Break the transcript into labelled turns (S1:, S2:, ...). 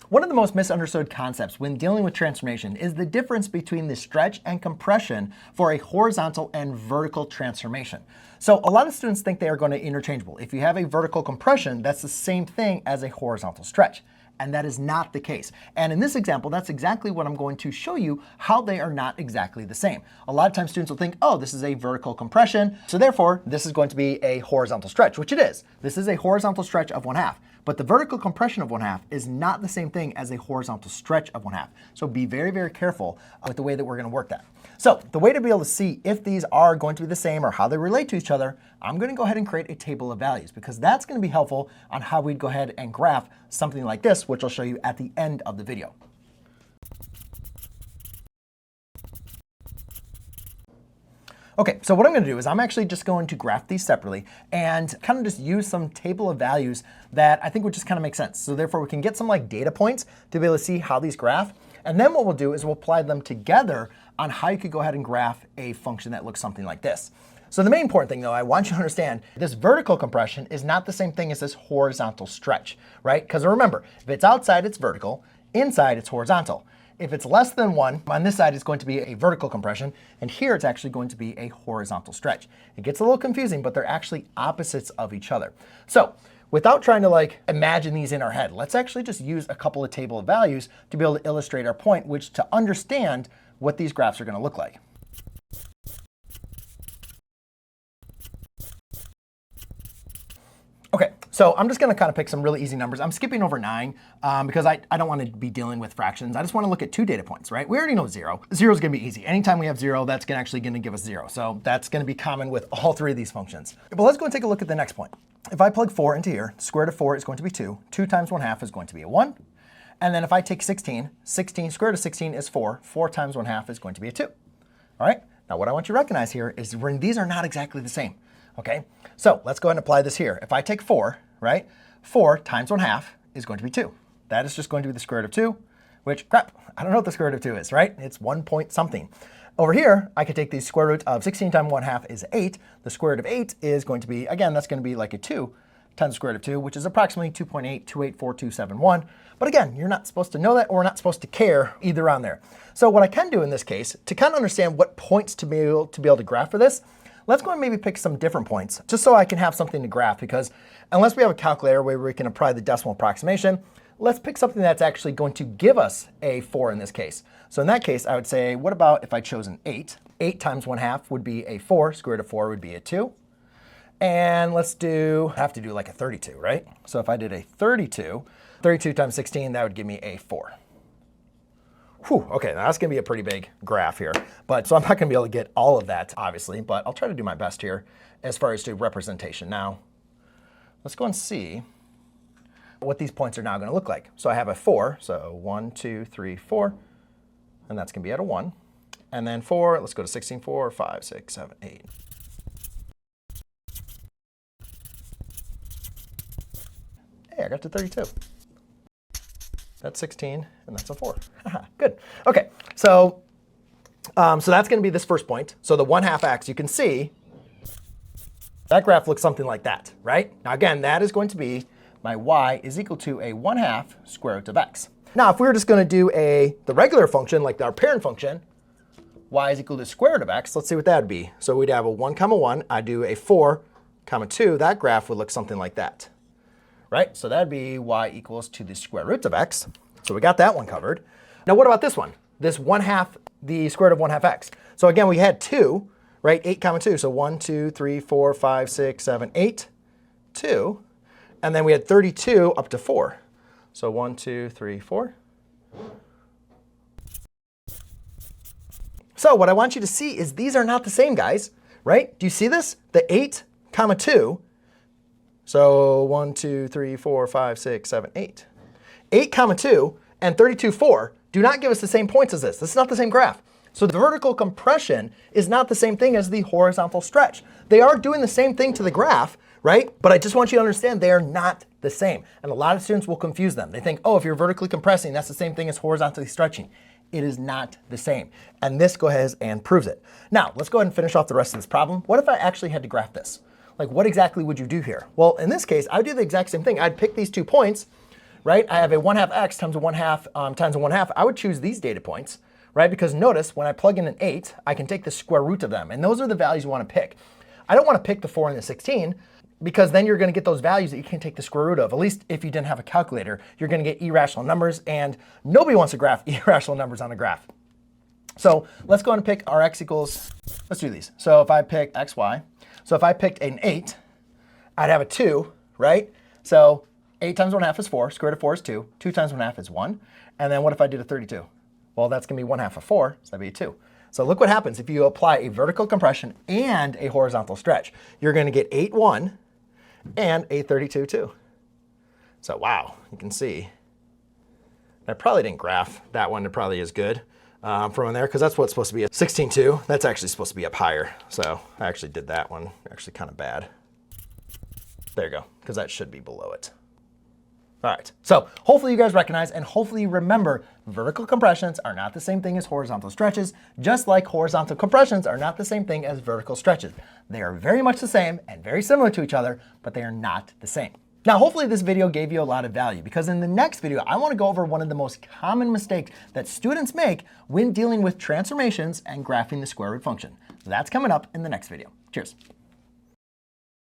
S1: One of the most misunderstood concepts when dealing with transformation is the difference between the stretch and compression for a horizontal and vertical transformation. So a lot of students think they are going to be interchangeable. If you have a vertical compression, that's the same thing as a horizontal stretch. And that is not the case. And in this example, that's exactly what I'm going to show you, how they are not exactly the same. A lot of times students will think, oh, this is a vertical compression, so therefore this is going to be a horizontal stretch, which it is. This is a horizontal stretch of 1/2. But the vertical compression of 1/2 is not the same thing as a horizontal stretch of 1/2. So be very, very careful with the way that we're going to work that. So the way to be able to see if these are going to be the same or how they relate to each other, I'm going to go ahead and create a table of values, because that's going to be helpful on how we'd go ahead and graph something like this, which I'll show you at the end of the video. Okay, so what I'm going to do is I'm actually just going to graph these separately and kind of just use some table of values that I think would just kind of make sense. So therefore we can get some like data points to be able to see how these graph. And then what we'll do is we'll apply them together on how you could go ahead and graph a function that looks something like this. So the main important thing though, I want you to understand this vertical compression is not the same thing as this horizontal stretch, right? Because remember, if it's outside, it's vertical. Inside, it's horizontal. If it's less than 1, on this side it's going to be a vertical compression, and here it's actually going to be a horizontal stretch. It gets a little confusing, but they're actually opposites of each other. So without trying to like imagine these in our head, let's actually just use a couple of table of values to be able to illustrate our point, which to understand what these graphs are going to look like. Okay, so I'm just going to kind of pick some really easy numbers. I'm skipping over 9 because I don't want to be dealing with fractions. I just want to look at 2 data points, right? We already know 0. 0 is going to be easy. Anytime we have 0, that's actually going to give us 0. So that's going to be common with all 3 of these functions. But let's go and take a look at the next point. If I plug 4 into here, the square root of 4 is going to be 2. 2 times 1/2 is going to be a 1. And then if I take 16, square root of 16 is 4. 4 times 1/2 is going to be a 2. All right? Now what I want you to recognize here is when these are not exactly the same. Okay, so let's go ahead and apply this here. If I take 4, right, 4 times 1/2 is going to be 2. That is just going to be the square root of 2, which, crap, I don't know what the square root of 2 is, right? It's 1 point something. Over here, I could take the square root of 16 times 1/2 is 8. The square root of 8 is going to be, again, that's going to be like a 2 times the square root of 2, which is approximately 2.8284271. But again, you're not supposed to know that, or not supposed to care either on there. So what I can do in this case, to kind of understand what points to be able to graph for this, let's go and maybe pick some different points, just so I can have something to graph, because unless we have a calculator where we can apply the decimal approximation, let's pick something that's actually going to give us a 4 in this case. So in that case, I would say, what about if I chose an 8? 8 times 1/2 would be a 4. Square root of 4 would be a 2. And let's have to do like a 32, right? So if I did a 32 times 16, that would give me a 4. Whew, okay, now that's going to be a pretty big graph here. So I'm not going to be able to get all of that, obviously, but I'll try to do my best here as far as to representation. Now, let's go and see what these points are now going to look like. So I have a 4, so 1, 2, 3, 4, and that's going to be at a 1. And then 4, let's go to 16, 4, 5, 6, 7, 8. Hey, I got to 32. That's 16, and that's a 4. Good. OK, so that's going to be this first point. So the 1/2 x, you can see that graph looks something like that, right? Now again, that is going to be my y is equal to a 1/2 square root of x. Now if we were just going to do the regular function, like our parent function, y is equal to the square root of x, let's see what that would be. So we'd have a 1, 1. I do a 4, 2. That graph would look something like that. Right? So that'd be y equals to the square root of x. So we got that one covered. Now what about this one? This 1/2, the square root of 1/2 x. So again, we had 2, right? 8, 2. So 1, 2, 3, 4, 5, 6, 7, 8, 2. And then we had 32 up to 4. So 1, 2, 3, 4. So what I want you to see is these are not the same, guys, right? Do you see this? The 8, 2. So 1, 2, 3, 4, 5, 6, 7, 8. 8, 2 and 32, 4 do not give us the same points as this. This is not the same graph. So the vertical compression is not the same thing as the horizontal stretch. They are doing the same thing to the graph, right? But I just want you to understand they are not the same. And a lot of students will confuse them. They think, oh, if you're vertically compressing, that's the same thing as horizontally stretching. It is not the same. And this goes ahead and proves it. Now, let's go ahead and finish off the rest of this problem. What if I actually had to graph this? Like, what exactly would you do here? Well, in this case, I would do the exact same thing. I'd pick these 2 points, right? I have a 1/2 x times a 1/2 times a 1/2. I would choose these data points, right? Because notice when I plug in an 8, I can take the square root of them. And those are the values you want to pick. I don't want to pick the 4 and the 16 because then you're going to get those values that you can take the square root of. At least if you didn't have a calculator, you're going to get irrational numbers. And nobody wants to graph irrational numbers on a graph. So let's go ahead and pick our x equals, let's do these. So if I pick xy, so if I picked an 8, I'd have a 2, right? So 8 times 1/2 is 4. Square root of 4 is 2. 2 times 1/2 is 1. And then what if I did a 32? Well, that's going to be 1/2 of 4, so that'd be a 2. So look what happens if you apply a vertical compression and a horizontal stretch. You're going to get 8/1 and a 32/2. So wow, you can see. I probably didn't graph that one. It probably is good from in there because that's what's supposed to be a 16/2. That's actually supposed to be up higher. So I actually did that one actually kind of bad. There you go, because that should be below it. All right, so hopefully you guys recognize and hopefully you remember vertical compressions are not the same thing as horizontal stretches, just like horizontal compressions are not the same thing as vertical stretches. They are very much the same and very similar to each other, but they are not the same. Now, hopefully this video gave you a lot of value because in the next video, I want to go over one of the most common mistakes that students make when dealing with transformations and graphing the square root function. That's coming up in the next video. Cheers.